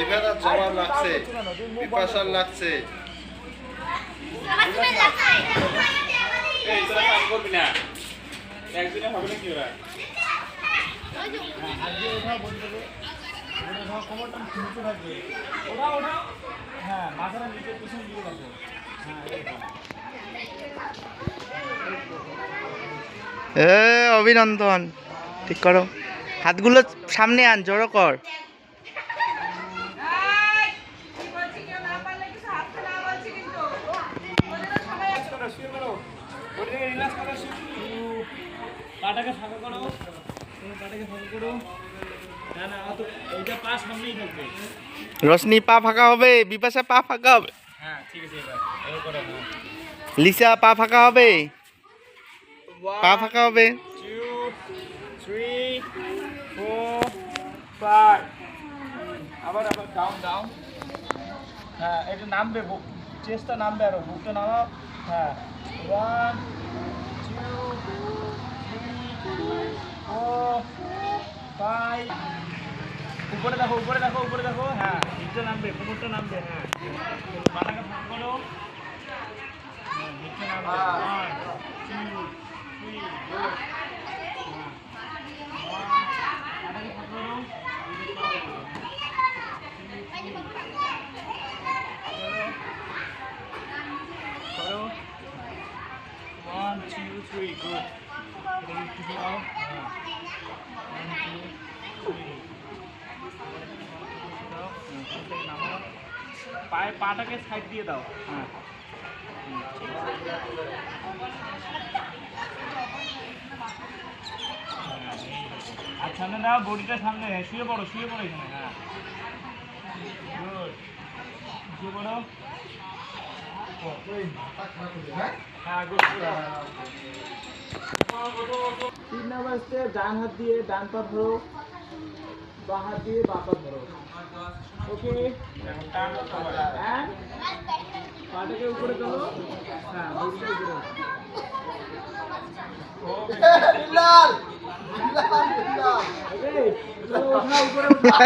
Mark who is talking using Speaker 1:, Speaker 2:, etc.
Speaker 1: বিভেদার জবাব লাগছে, পিপাসার লাগছে।
Speaker 2: এই তোরা কাজ করবি না, একদিনে হবে না কি ওরা?
Speaker 3: আজকে ওঠাও বলতে হবে, ওঠাও কোমরটা নিচে থাকবে, ওঠাও ওঠাও, হ্যাঁ মাথাটা নিচে পিছনে দিকে রাখো, হ্যাঁ
Speaker 4: অভিনন্দন। ঠিক করো, হাতগুলো সামনে আন, জড়ো কর।
Speaker 3: পাটাকে ফাঁকা করো, পাটাকে ফাঁকা করো, না না অত এইটা পা সামনেই থাকবে।
Speaker 4: রশনি পা ফাঁকা হবে, বিপাশা পা ফাঁকা হবে,
Speaker 3: হ্যাঁ ঠিক আছে, এবার এবার করো। হ্যাঁ
Speaker 4: লিসা পা ফাঁকা হবে, পা ফাঁকা হবে।
Speaker 3: 2 3 4 5 আবার আবার ডাউন ডাউন, হ্যাঁ এটা নামবে, বুক চেষ্টা নামবে, আরো বুকটা নামাও। হ্যাঁ 1 2 3 4 5 উপরে দেখো, উপরে দেখো, উপরে দেখো, হ্যাঁ নিচে নামবে, কোমরটা নামবে, হ্যাঁ মাথাকে ফাঁকা করো, হ্যাঁ নিচে নামবে। 1 2 3 4 করো 1 2 3 গুড। পায়ে পাটাকে সাইড দিয়ে দাও, হ্যাঁ আর সামনে দাও, বডিটা সামনে, শুয়ে পড়ো, শুয়ে পড়ো এখানে, হ্যাঁ গুড, শুয়ে পড়ো, হ্যাঁ গুড। 3 নাম্বার স্টেপ, ডান হাত দিয়ে ডান পা ধরো, বাঁ হাত দিয়ে বাঁ পা ধরো, ওকে। হ্যাঁ পাটাকে উপরে তোলো, হ্যাঁ বডিটা উপরে রাখো। Okay, চলো ওঠা, উপরে ওঠা।